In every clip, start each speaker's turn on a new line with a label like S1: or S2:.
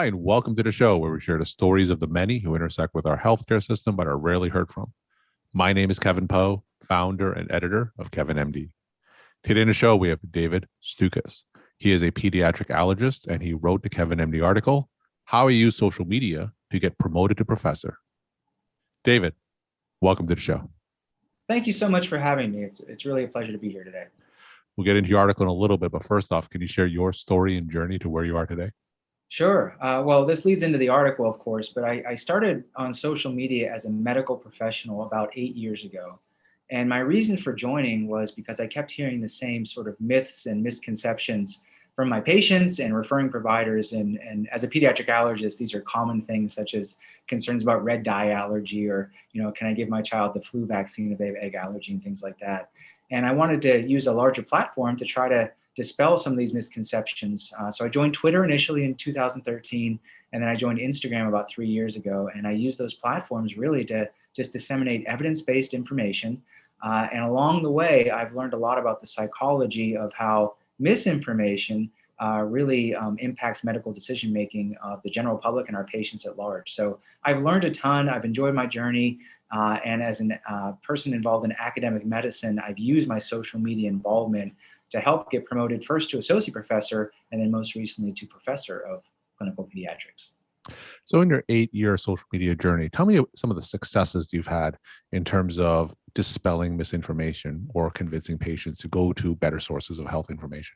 S1: Hi, and welcome to the show where we share the stories of the many who intersect with our healthcare system but are rarely heard from. My name is Kevin Poe, founder and editor of KevinMD. Today in the show, we have David Stukas. He is a pediatric allergist, and he wrote the KevinMD article, How I Use Social Media to Get Promoted to Professor. David, welcome to the show.
S2: Thank you so much for having me. It's really a pleasure to be here today.
S1: We'll get into your article in a little bit, but first off, can you share your story and journey to where you are today?
S2: Sure. Well, this leads into the article, of course, but I started on social media as a medical professional about 8 years ago. And my reason for joining was because I kept hearing the same sort of myths and misconceptions from my patients and referring providers. And as a pediatric allergist, these are common things such as concerns about red dye allergy or, can I give my child the flu vaccine if they have egg allergy and things like that. And I wanted to use a larger platform to try to dispel some of these misconceptions. So I joined Twitter initially in 2013, and then I joined Instagram about 3 years ago. And I use those platforms really to just disseminate evidence-based information. And along the way, I've learned a lot about the psychology of how misinformation really impacts medical decision-making of the general public and our patients at large. So I've learned a ton. I've enjoyed my journey. And as a person involved in academic medicine, I've used my social media involvement to help get promoted first to associate professor and then most recently to professor of clinical pediatrics.
S1: So in your 8-year social media journey, tell me some of the successes you've had in terms of dispelling misinformation or convincing patients to go to better sources of health information.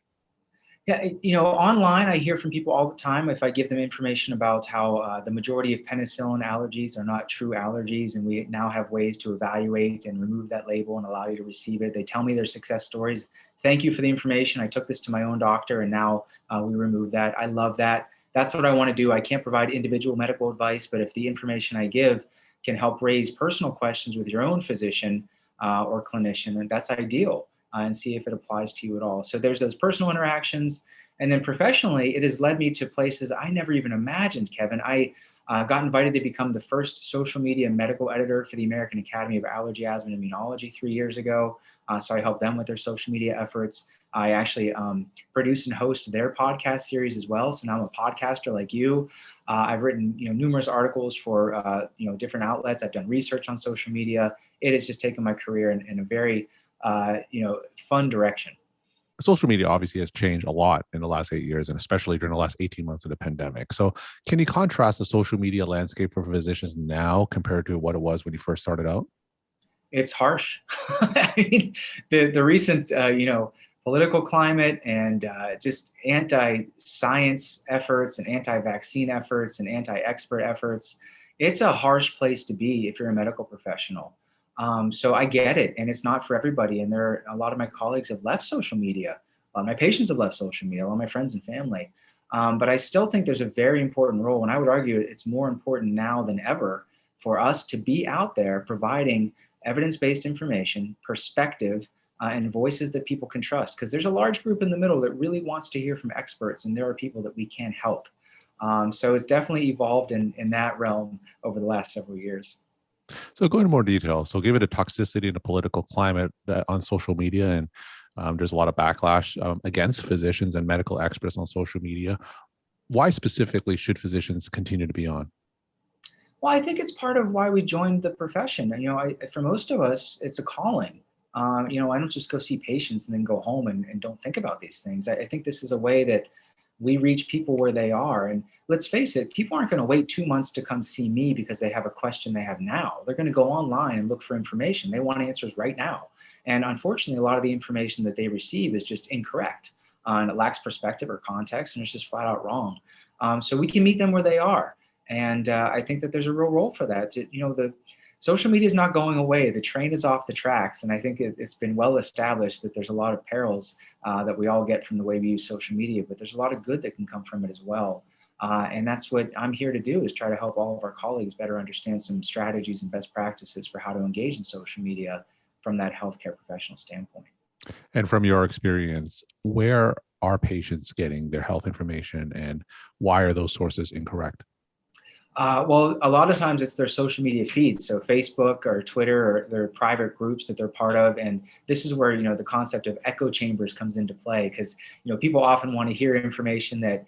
S2: Yeah, online I hear from people all the time if I give them information about how the majority of penicillin allergies are not true allergies, and we now have ways to evaluate and remove that label and allow you to receive it. They tell me their success stories. Thank you for the information. I took this to my own doctor and now we remove that. I love that. That's what I want to do. I can't provide individual medical advice, but if the information I give can help raise personal questions with your own physician or clinician, then that's ideal. And see if it applies to you at all. So there's those personal interactions. And then professionally, it has led me to places I never even imagined, Kevin. I got invited to become the first social media medical editor for the American Academy of Allergy, Asthma, and Immunology 3 years ago. So I helped them with their social media efforts. I actually produce and host their podcast series as well. So now I'm a podcaster like you. I've written numerous articles for different outlets. I've done research on social media. It has just taken my career in a very fun direction.
S1: Social media obviously has changed a lot in the last 8 years, and especially during the last 18 months of the pandemic. So can you contrast the social media landscape for physicians now compared to what it was when you first started out?
S2: It's harsh. I mean, the recent, political climate and just anti-science efforts and anti-vaccine efforts and anti-expert efforts, it's a harsh place to be if you're a medical professional. So I get it, and it's not for everybody. And a lot of my colleagues have left social media. A lot of my patients have left social media, a lot of my friends and family. But I still think there's a very important role, and I would argue it's more important now than ever for us to be out there providing evidence-based information, perspective, and voices that people can trust. Because there's a large group in the middle that really wants to hear from experts, and there are people that we can't help. So it's definitely evolved in that realm over the last several years.
S1: So go into more detail. So given the toxicity and the political climate on social media, and there's a lot of backlash against physicians and medical experts on social media, why specifically should physicians continue to be on?
S2: Well, I think it's part of why we joined the profession. And, for most of us, it's a calling. I don't just go see patients and then go home and don't think about these things. I think this is a way that we reach people where they are. And let's face it, people aren't going to wait 2 months to come see me because they have a question they have now. They're going to go online and look for information. They want answers right now. And unfortunately, a lot of the information that they receive is just incorrect. And it lacks perspective or context, and it's just flat out wrong. So we can meet them where they are. And I think that there's a real role for that. The social media is not going away. The train is off the tracks. And I think it's been well established that there's a lot of perils that we all get from the way we use social media, but there's a lot of good that can come from it as well. And that's what I'm here to do, is try to help all of our colleagues better understand some strategies and best practices for how to engage in social media from that healthcare professional standpoint.
S1: And from your experience, where are patients getting their health information, and why are those sources incorrect?
S2: Well, a lot of times it's their social media feeds, so Facebook or Twitter or their private groups that they're part of. And this is where, the concept of echo chambers comes into play, because, people often want to hear information that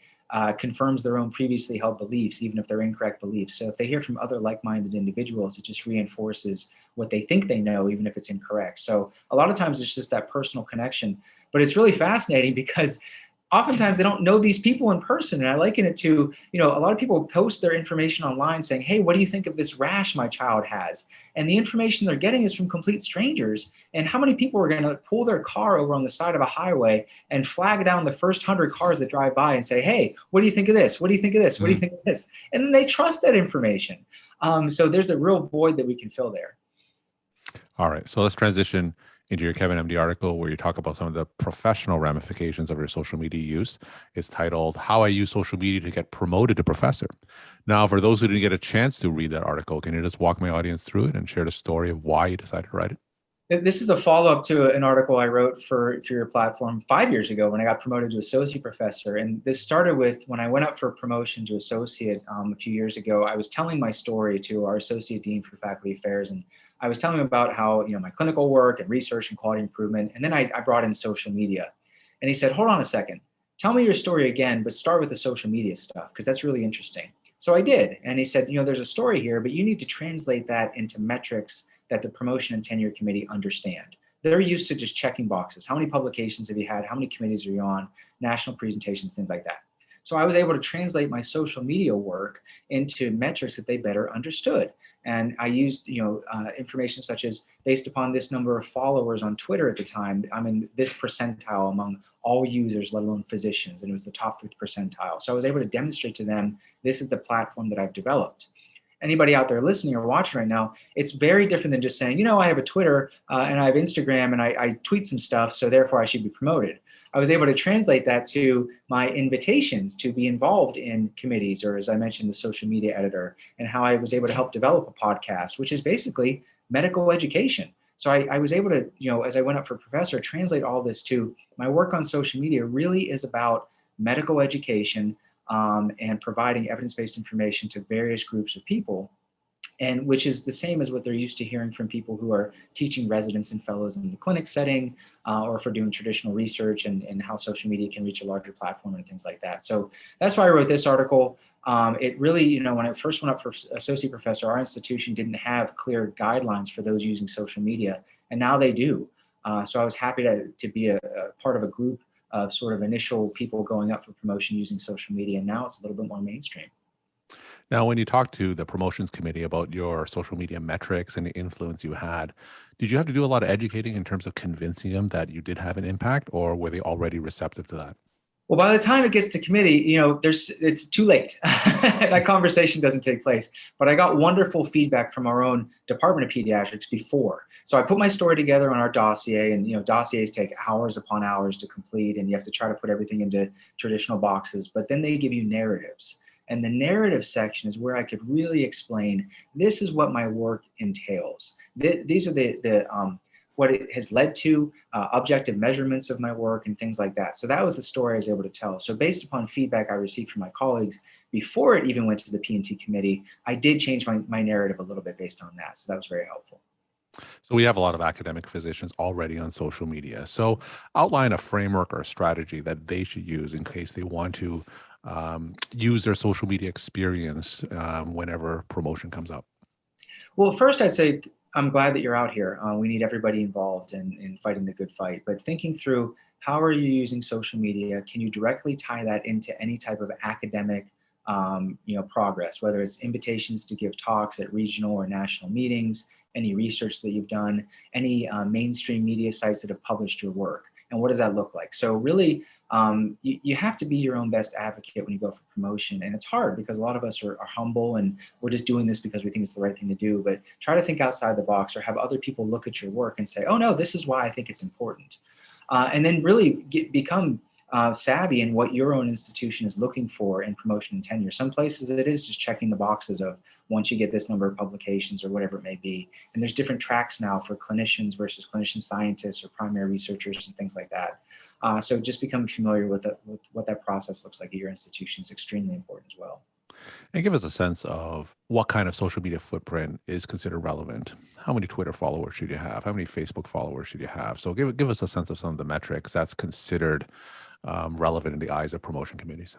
S2: confirms their own previously held beliefs, even if they're incorrect beliefs. So if they hear from other like-minded individuals, it just reinforces what they think they know, even if it's incorrect. So a lot of times it's just that personal connection. But it's really fascinating because oftentimes they don't know these people in person. And I liken it to, a lot of people post their information online saying, hey, what do you think of this rash my child has? And the information they're getting is from complete strangers. And how many people are going to pull their car over on the side of a highway and flag down the first 100 cars that drive by and say, hey, what do you think of this? What do you think of this? What do you think of this? And then they trust that information. So there's a real void that we can fill there.
S1: All right. So let's transition into your KevinMD article where you talk about some of the professional ramifications of your social media use. It's titled, How I Use Social Media to Get Promoted to Professor. Now, for those who didn't get a chance to read that article, can you just walk my audience through it and share the story of why you decided to write it?
S2: This is a follow-up to an article I wrote for your platform 5 years ago when I got promoted to associate professor. And this started with when I went up for promotion to associate a few years ago. I was telling my story to our associate dean for faculty affairs, and I was telling him about how my clinical work and research and quality improvement. And then I brought in social media, and he said, "Hold on a second, tell me your story again, but start with the social media stuff because that's really interesting." So I did, and he said, "There's a story here, but you need to translate that into metrics that the promotion and tenure committee understand. They're used to just checking boxes. How many publications have you had? How many committees are you on? National presentations, things like that." So I was able to translate my social media work into metrics that they better understood. And I used, information such as based upon this number of followers on Twitter at the time, I'm in this percentile among all users, let alone physicians, and it was the top 5th percentile. So I was able to demonstrate to them, this is the platform that I've developed. Anybody out there listening or watching right now, it's very different than just saying, I have a Twitter and I have Instagram and I tweet some stuff, so therefore I should be promoted. I was able to translate that to my invitations to be involved in committees, or as I mentioned, the social media editor, and how I was able to help develop a podcast, which is basically medical education. So I was able to, as I went up for professor, translate all this to my work on social media really is about medical education, and providing evidence-based information to various groups of people, and which is the same as what they're used to hearing from people who are teaching residents and fellows in the clinic setting, or for doing traditional research and how social media can reach a larger platform and things like that. So that's why I wrote this article. It really, when I first went up for associate professor, our institution didn't have clear guidelines for those using social media, and now they do. So I was happy to be a part of a group of sort of initial people going up for promotion using social media. And now it's a little bit more mainstream.
S1: Now, when you talked to the promotions committee about your social media metrics and the influence you had, did you have to do a lot of educating in terms of convincing them that you did have an impact, or were they already receptive to that?
S2: Well, by the time it gets to committee, it's too late. That conversation doesn't take place. But I got wonderful feedback from our own Department of Pediatrics before. So I put my story together on our dossier, and dossiers take hours upon hours to complete, and you have to try to put everything into traditional boxes. But then they give you narratives. And the narrative section is where I could really explain, this is what my work entails. These are what it has led to, objective measurements of my work and things like that. So that was the story I was able to tell. So based upon feedback I received from my colleagues before it even went to the P&T committee, I did change my narrative a little bit based on that. So that was very helpful.
S1: So we have a lot of academic physicians already on social media. So outline a framework or a strategy that they should use in case they want to use their social media experience whenever promotion comes up.
S2: Well, first I'd say, I'm glad that you're out here. We need everybody involved in fighting the good fight. But thinking through, how are you using social media? Can you directly tie that into any type of academic progress, whether it's invitations to give talks at regional or national meetings, any research that you've done, any mainstream media sites that have published your work? And what does that look like? So really, you have to be your own best advocate when you go for promotion. And it's hard because a lot of us are humble and we're just doing this because we think it's the right thing to do. But try to think outside the box, or have other people look at your work and say, oh no, this is why I think it's important. And then really become savvy in what your own institution is looking for in promotion and tenure. Some places it is just checking the boxes of once you get this number of publications or whatever it may be. And there's different tracks now for clinicians versus clinician scientists or primary researchers and things like that. So just becoming familiar with what that process looks like at your institution is extremely important as well.
S1: And give us a sense of what kind of social media footprint is considered relevant. How many Twitter followers should you have? How many Facebook followers should you have? So give us a sense of some of the metrics that's considered relevant in the eyes of promotion committees.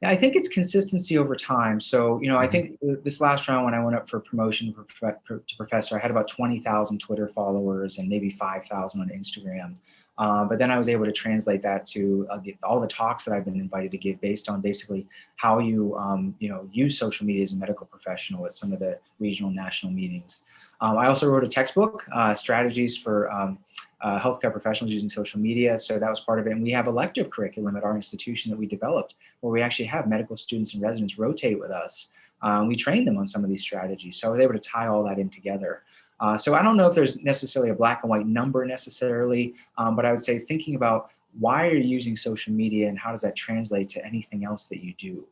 S2: Yeah, I think it's consistency over time. So, I
S1: Mhm.
S2: think this last round when I went up for promotion to professor, I had about 20,000 Twitter followers and maybe 5,000 on Instagram. But then I was able to translate that to all the talks that I've been invited to give based on basically how you, use social media as a medical professional at some of the regional national meetings. I also wrote a textbook, strategies for healthcare professionals using social media. So that was part of it. And we have elective curriculum at our institution that we developed where we actually have medical students and residents rotate with us. We train them on some of these strategies. So I was able to tie all that in together. So I don't know if there's necessarily a black and white number necessarily, but I would say thinking about why are you using social media and how does that translate to anything else that you do?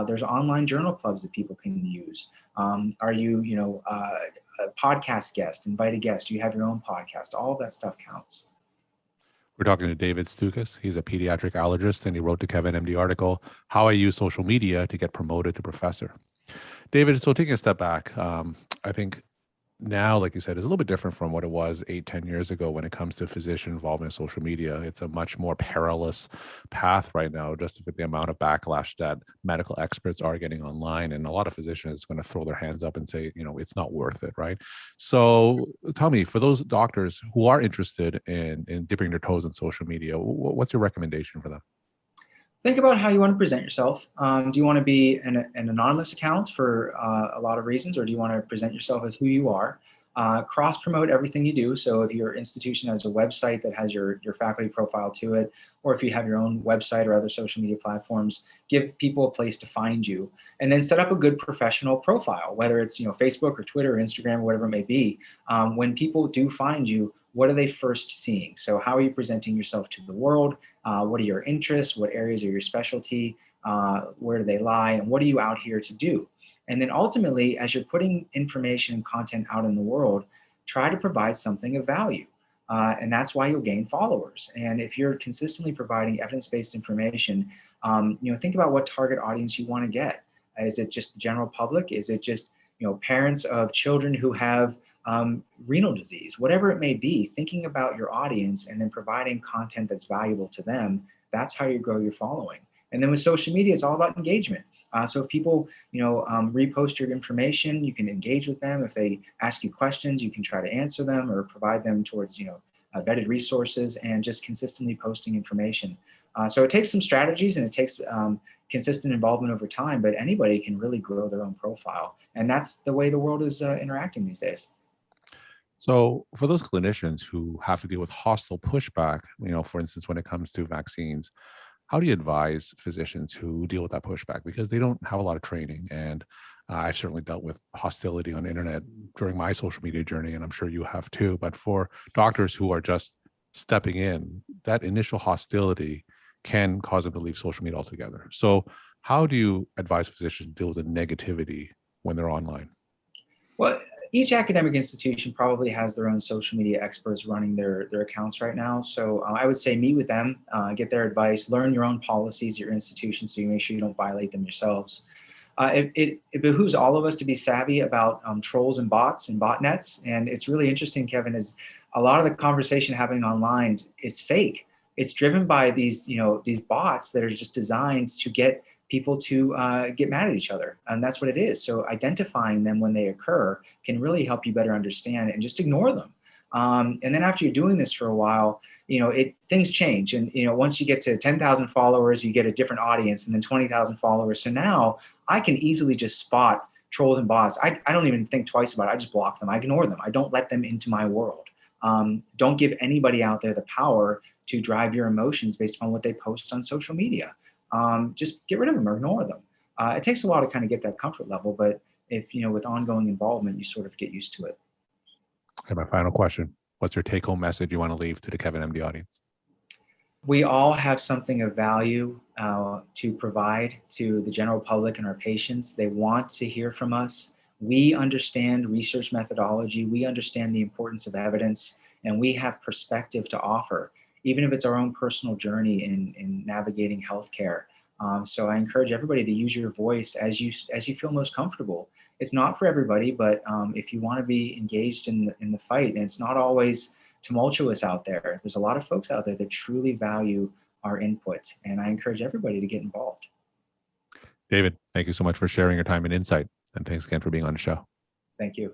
S2: There's online journal clubs that people can use. Are you, a podcast guest, invite a guest? Do you have your own podcast? All of that stuff counts.
S1: We're talking to David Stukas. He's a pediatric allergist, and he wrote the KevinMD article, How I Use Social Media to Get Promoted to Professor. David, so taking a step back, I think now, like you said, is a little bit different from what it was 8, 10 years ago when it comes to physician involvement in social media. It's a much more perilous path right now, just with the amount of backlash that medical experts are getting online. And a lot of physicians are going to throw their hands up and say, it's not worth it, right? So tell me, for those doctors who are interested in dipping their toes in social media, what's your recommendation for them?
S2: Think about how you want to present yourself. Do you want to be an anonymous account for a lot of reasons, or do you want to present yourself as who you are? Cross promote everything you do. So if your institution has a website that has your faculty profile to it, or if you have your own website or other social media platforms, give people a place to find you, and then set up a good professional profile, whether it's Facebook or Twitter or Instagram or whatever it may be. When people do find you, what are they first seeing? So how are you presenting yourself to the world? What are your interests? What areas are your specialty? Where do they lie? And what are you out here to do? And then ultimately, as you're putting information and content out in the world, try to provide something of value. And that's why you'll gain followers. And if you're consistently providing evidence-based information, think about what target audience you want to get. Is it just the general public? Is it just parents of children who have renal disease? Whatever it may be, thinking about your audience and then providing content that's valuable to them, that's how you grow your following. And then with social media, it's all about engagement. So if people, repost your information, you can engage with them. If they ask you questions, you can try to answer them or provide them towards, vetted resources and just consistently posting information. So it takes some strategies and it takes consistent involvement over time, but anybody can really grow their own profile. And that's the way the world is interacting these days.
S1: So for those clinicians who have to deal with hostile pushback, for instance, when it comes to vaccines, how do you advise physicians who deal with that pushback? Because they don't have a lot of training. And I've certainly dealt with hostility on the internet during my social media journey, and I'm sure you have too. But for doctors who are just stepping in, that initial hostility can cause them to leave social media altogether. So how do you advise physicians to deal with the negativity when they're online?
S2: Well, each academic institution probably has their own social media experts running their accounts right now. So I would say meet with them, get their advice, learn your own policies, your institution, so you make sure you don't violate them yourselves. It behooves all of us to be savvy about trolls and bots and botnets. And it's really interesting, Kevin, is a lot of the conversation happening online is fake. It's driven by these bots that are just designed to get people to get mad at each other. And that's what it is. So identifying them when they occur can really help you better understand and just ignore them. And then after you're doing this for a while, things change. And, once you get to 10,000 followers, you get a different audience, and then 20,000 followers. So now I can easily just spot trolls and bots. I don't even think twice about it. I just block them. I ignore them. I don't let them into my world. Don't give anybody out there the power to drive your emotions based on what they post on social media. Just get rid of them or ignore them. It takes a while to kind of get that comfort level, but if, with ongoing involvement, you sort of get used to it.
S1: Okay, my final question. What's your take-home message you want to leave to the KevinMD audience?
S2: We all have something of value to provide to the general public and our patients. They want to hear from us. We understand research methodology. We understand the importance of evidence, and we have perspective to offer, even if it's our own personal journey in navigating healthcare. So I encourage everybody to use your voice as you feel most comfortable. It's not for everybody, but if you want to be engaged in the fight, and it's not always tumultuous out there. There's a lot of folks out there that truly value our input, and I encourage everybody to get involved.
S1: David, thank you so much for sharing your time and insight. And thanks again for being on the show.
S2: Thank you.